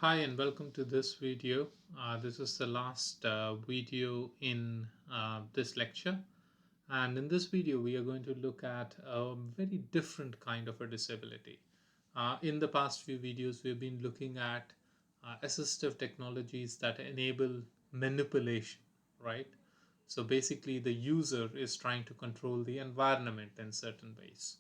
Hi and welcome to this video. This is the last video in this lecture, and in this video we are going to look at a very different kind of a disability. In the past few videos we've been looking at assistive technologies that enable manipulation, right? So basically the user is trying to control the environment in certain ways.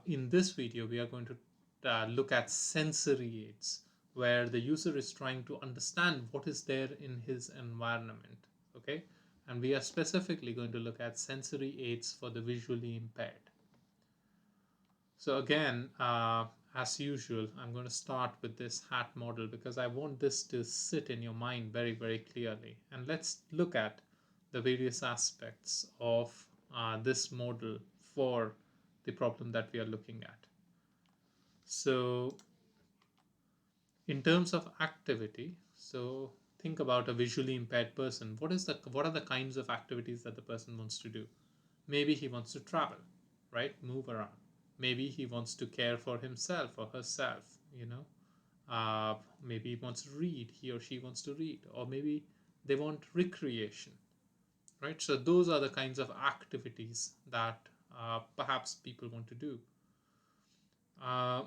In this video, we are going to look at sensory aids, where the user is trying to understand what is there in his environment. Okay, and we are specifically going to look at sensory aids for the visually impaired. So again, as usual, I'm going to start with this hat model because I want this to sit in your mind very, very clearly. And let's look at the various aspects of this model for the problem that we are looking at. So in terms of activity, so think about a visually impaired person. What are the kinds of activities that the person wants to do? Maybe he wants to travel, right? Move around. Maybe he wants to care for himself or herself, maybe he wants to read, he or she wants to read, or maybe they want recreation, right? So those are the kinds of activities that perhaps people want to do. Uh,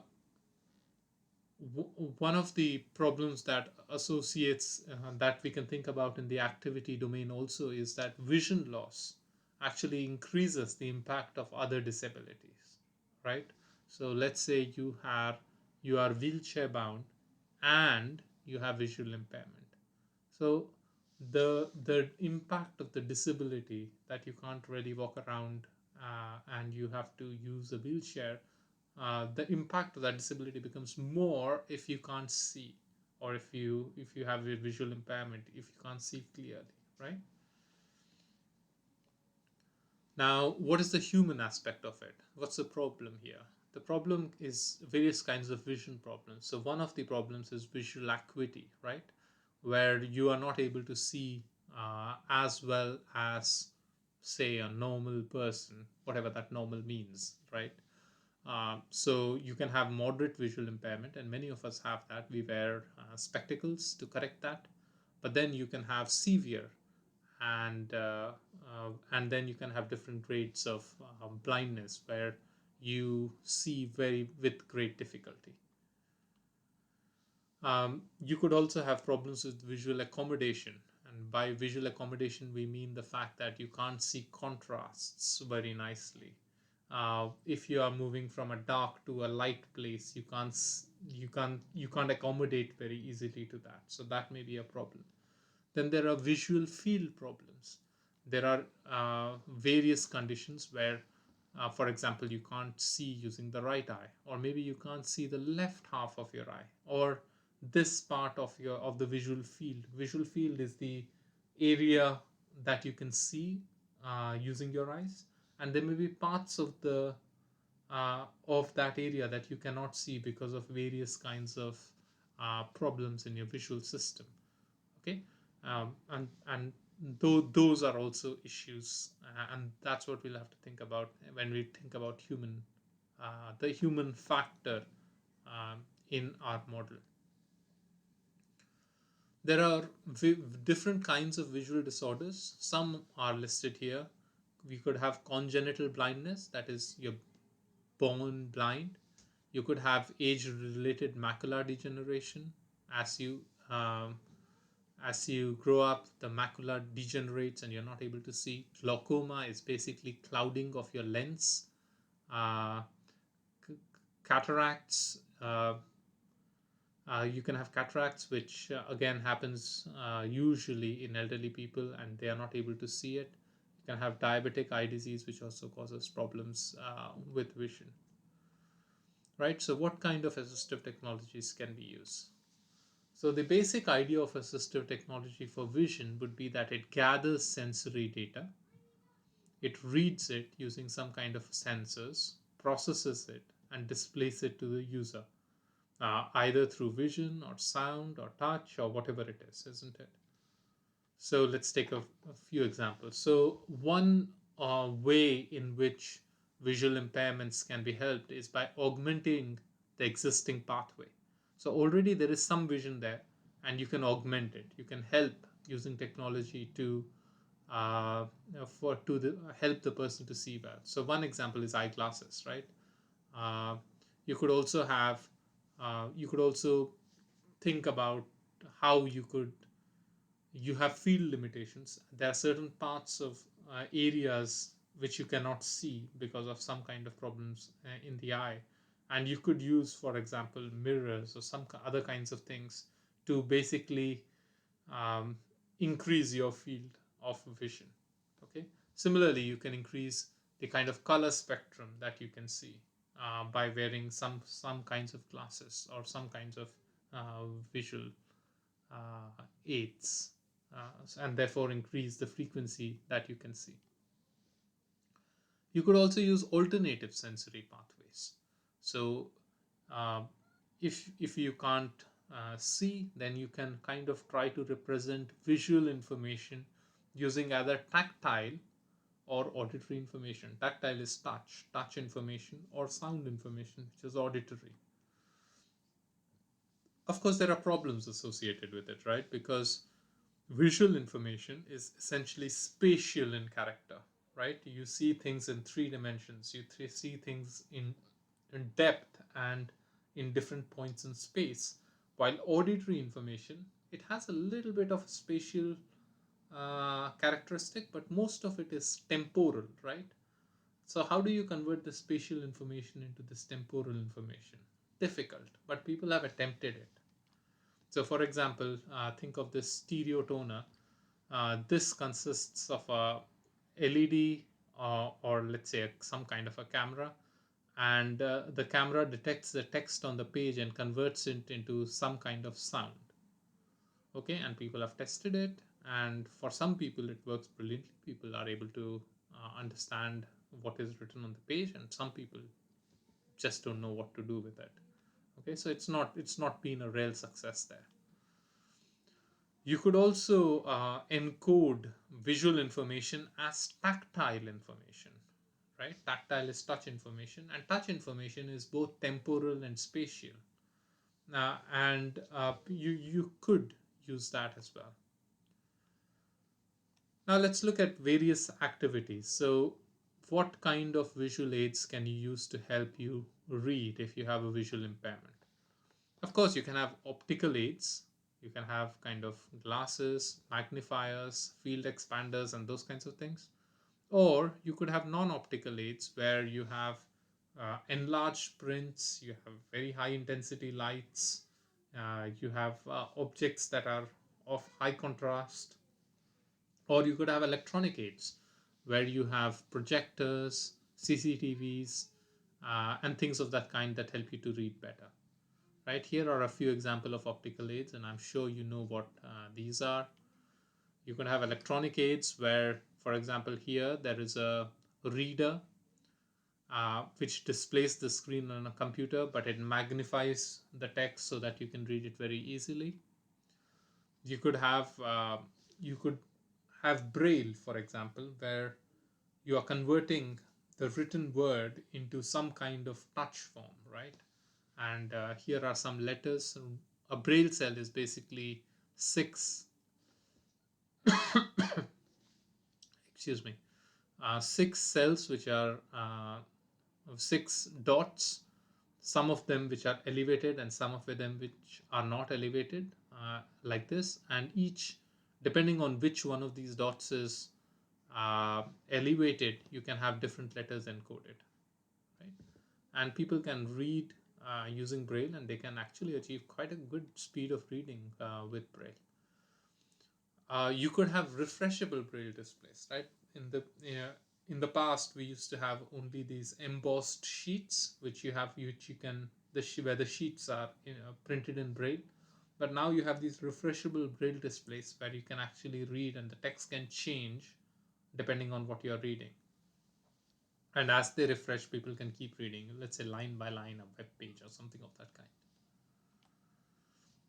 One of the problems that associates that we can think about in the activity domain also is that vision loss actually increases the impact of other disabilities, right? So let's say you are wheelchair bound and you have visual impairment. So the impact of the disability that you can't really walk around and you have to use a wheelchair, the impact of that disability becomes more if you can't see, or if you have a visual impairment, if you can't see clearly, right? Now, what is the human aspect of it? What's the problem here? The problem is various kinds of vision problems. So one of the problems is visual acuity, right? Where you are not able to see as well as, say, a normal person, whatever that normal means, right? So you can have moderate visual impairment, and many of us have that. We wear spectacles to correct that. But then you can have severe, and then you can have different grades of blindness where you see very with great difficulty. You could also have problems with visual accommodation, and by visual accommodation we mean the fact that you can't see contrasts very nicely. If you are moving from a dark to a light place, you can't accommodate very easily to that, so that may be a problem. Then there are visual field problems. There are various conditions where, for example, you can't see using the right eye, or maybe you can't see the left half of your eye, or this part of the visual field. Visual field is the area that you can see using your eyes, and there may be parts of that area that you cannot see because of various kinds of problems in your visual system. Okay, and those are also issues, and that's what we'll have to think about when we think about the human factor in our model. There are different kinds of visual disorders. Some are listed here. We could have congenital blindness, that is, you're born blind. You could have age-related macular degeneration. as you um, as you grow up, the macula degenerates and you're not able to see. Glaucoma is basically clouding of your lens. uh, Cataracts, you can have cataracts, which again happens usually in elderly people, and they are not able to see it. You can have diabetic eye disease, which also causes problems with vision, right? So what kind of assistive technologies can we use? So the basic idea of assistive technology for vision would be that it gathers sensory data, it reads it using some kind of sensors, processes it, and displays it to the user, either through vision or sound or touch or whatever it is, isn't it? So let's take a few examples. So one way in which visual impairments can be helped is by augmenting the existing pathway. So already there is some vision there, and you can augment it. You can help using technology to help the person to see well. So one example is eyeglasses, right? Uh, you could also have you could also think about how you have field limitations. There are certain parts of areas which you cannot see because of some kind of problems in the eye, and you could use, for example, mirrors or some other kinds of things to basically um, increase your field of vision. Okay. Similarly, you can increase the kind of color spectrum that you can see by wearing some kinds of glasses or some kinds of visual aids, and therefore increase the frequency that you can see. You could also use alternative sensory pathways. So, uh, if you can't see, then you can kind of try to represent visual information using either tactile or auditory information. Tactile is touch information, or sound information, which is auditory. Of course, there are problems associated with it, right? Because visual information is essentially spatial in character, right? You see things in three dimensions, you see things in depth and in different points in space, while auditory information, it has a little bit of a spatial characteristic, but most of it is temporal, right? So how do you convert the spatial information into this temporal information? Difficult, but people have attempted it. So for example, think of this stereo toner. This consists of a LED, or let's say some kind of a camera, and the camera detects the text on the page and converts it into some kind of sound. Okay, and people have tested it, and for some people it works brilliantly. People are able to understand what is written on the page, and some people just don't know what to do with it. Okay, so it's not been a real success there. You could also encode visual information as tactile information, right? Tactile is touch information, and touch information is both temporal and spatial. And you could use that as well. Now let's look at various activities. So, what kind of visual aids can you use to help you read if you have a visual impairment? Of course, you can have optical aids. You can have kind of glasses, magnifiers, field expanders, and those kinds of things. Or you could have non-optical aids where you have enlarged prints, you have very high intensity lights, you have objects that are of high contrast. Or you could have electronic aids where you have projectors, CCTVs, and things of that kind that help you to read better. Right, here are a few examples of optical aids, and I'm sure you know what these are. You can have electronic aids where, for example, here there is a reader which displays the screen on a computer, but it magnifies the text so that you can read it very easily. You could have braille, for example, where you are converting the written word into some kind of touch form, right? And here are some letters. A braille cell is basically six excuse me, six cells which are six dots, some of them which are elevated and some of them which are not elevated, like this, and each, depending on which one of these dots is elevated, you can have different letters encoded, right? And people can read using braille, and they can actually achieve quite a good speed of reading with braille. You could have refreshable braille displays, right? In the in the past, we used to have only these embossed sheets, which you can where the sheets are printed in braille. But now you have these refreshable braille displays where you can actually read, and the text can change depending on what you're reading. And as they refresh, people can keep reading, let's say line by line, a web page or something of that kind.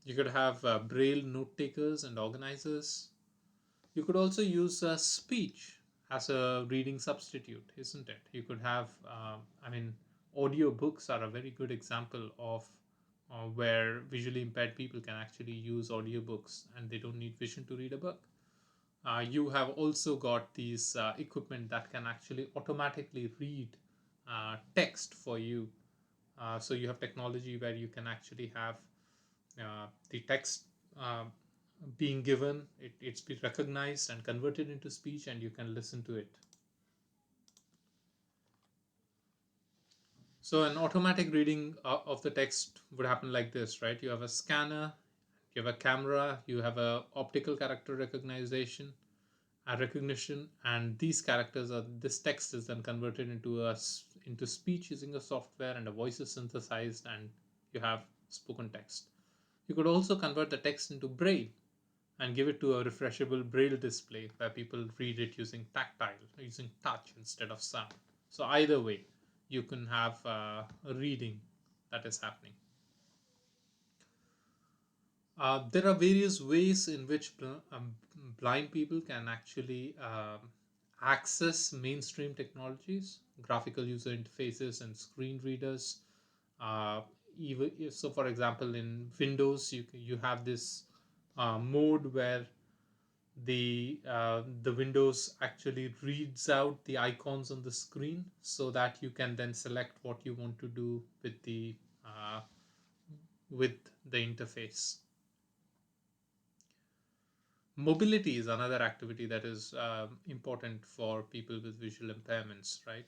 You could have braille note takers and organizers. You could also use speech as a reading substitute, isn't it? You could have, audio books are a very good example of where visually impaired people can actually use audiobooks and they don't need vision to read a book. You have also got these equipment that can actually automatically read text for you. So you have technology where you can actually have the text uh, being given, it's been recognized and converted into speech, and you can listen to it. So an automatic reading of the text would happen like this, right? You have a scanner, you have a camera, you have a optical character recognition, and these characters are this text is then converted into speech using a software, and a voice is synthesized, and you have spoken text. You could also convert the text into braille and give it to a refreshable braille display where people read it using using touch instead of sound. So either way, you can have a reading that is happening. There are various ways in which blind people can actually access mainstream technologies, graphical user interfaces, and screen readers. Uh, even so, for example, in Windows, you have this mode where the Windows actually reads out the icons on the screen so that you can then select what you want to do uh, with the interface. Mobility is another activity that is important for people with visual impairments, right?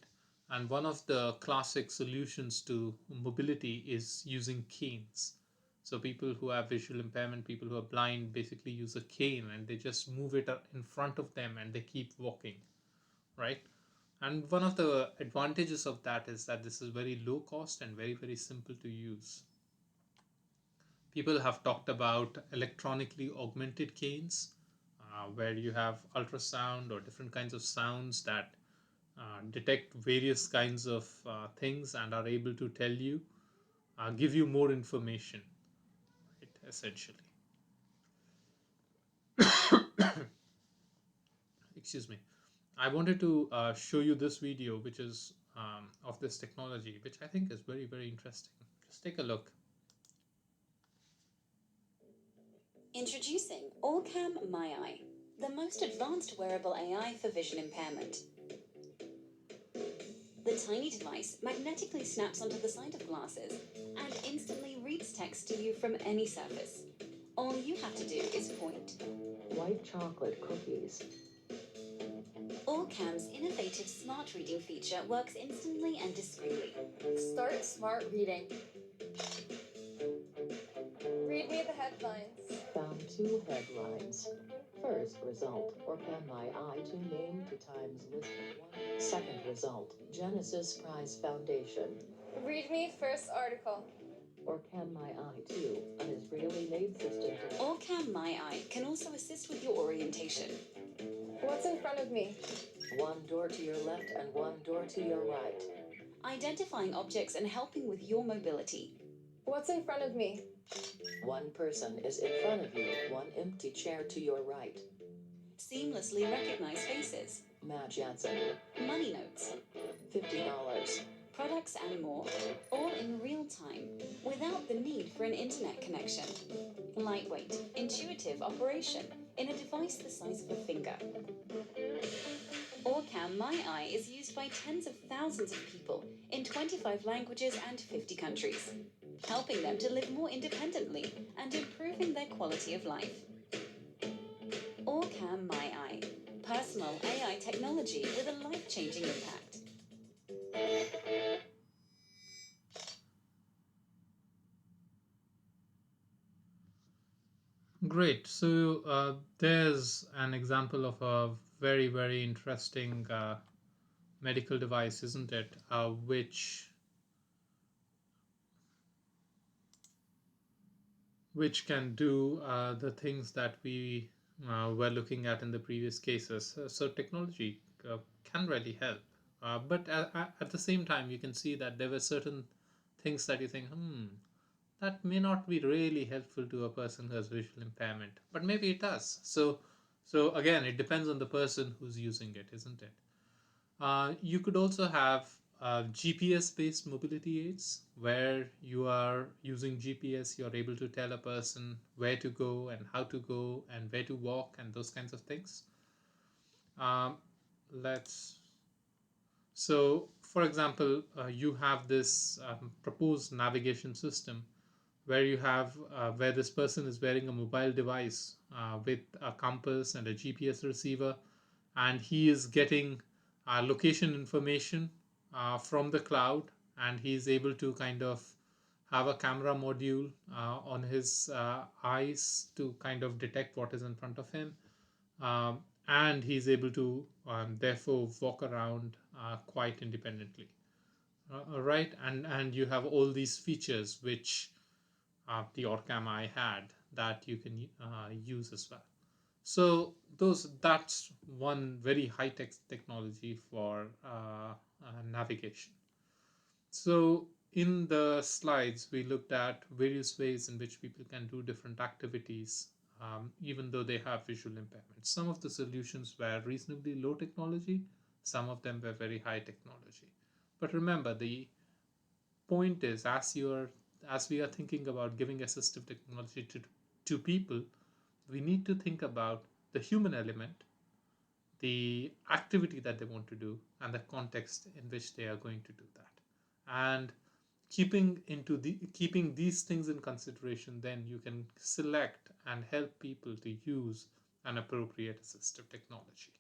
And one of the classic solutions to mobility is using canes. So people who have visual impairment, people who are blind, basically use a cane and they just move it in front of them and they keep walking, right? And one of the advantages of that is that this is very low cost and very, very simple to use. People have talked about electronically augmented canes, where you have ultrasound or different kinds of sounds that detect various kinds of things and are able to tell you, give you more information, right, essentially. Excuse me. I wanted to show you this video, which is of this technology, which I think is very, very interesting. Just take a look. Introducing Allcam My Eye, the most advanced wearable AI for vision impairment. The tiny device magnetically snaps onto the side of glasses and instantly reads text to you from any surface. All you have to do is point. White chocolate cookies. Allcam's innovative smart reading feature works instantly and discreetly. Start smart reading. Read me the headlines. Found 2 headlines. First result, or can my eye to name 2 times listed 1. Second result, Genesis Prize Foundation. Read me first article. Or can my eye 2, an Israeli-made system. Allcam My Eye can also assist with your orientation. What's in front of me? 1 door to your left and 1 door to your right. Identifying objects and helping with your mobility. What's in front of me? 1 person is in front of you, 1 empty chair to your right. Seamlessly recognize faces. Matt Jansen. Money notes. $50. Products and more, all in real time, without the need for an internet connection. Lightweight, intuitive operation in a device the size of a finger. Allcam My Eye is used by tens of thousands of people in 25 languages and 50 countries, helping them to live more independently and improving their quality of life. Allcam My Eye, personal AI technology with a life-changing impact. Great. So there's an example of a very, very interesting medical device, isn't it? Which can do the things that we were looking at in the previous cases. So technology can really help. But at the same time, you can see that there were certain things that you think, that may not be really helpful to a person who has visual impairment, but maybe it does. So again, it depends on the person who's using it, isn't it? You could also have GPS based mobility aids, where you are using GPS, you're able to tell a person where to go and how to go and where to walk and those kinds of things. Um, let's So, for example, you have this proposed navigation system where you have where this person is wearing a mobile device with a compass and a GPS receiver, and he is getting location information from the cloud, and he is able to kind of have a camera module on his eyes to kind of detect what is in front of him, and he's able to therefore walk around quite independently. Right, and you have all these features which the Orcam I had that you can use as well. So that's one very high tech technology for navigation. So in the slides, we looked at various ways in which people can do different activities, even though they have visual impairments. Some of the solutions were reasonably low technology, some of them were very high technology. But remember, the point is, as we are thinking about giving assistive technology to people, we need to think about the human element, the activity that they want to do, and the context in which they are going to do that. And keeping these things in consideration, then you can select and help people to use an appropriate assistive technology.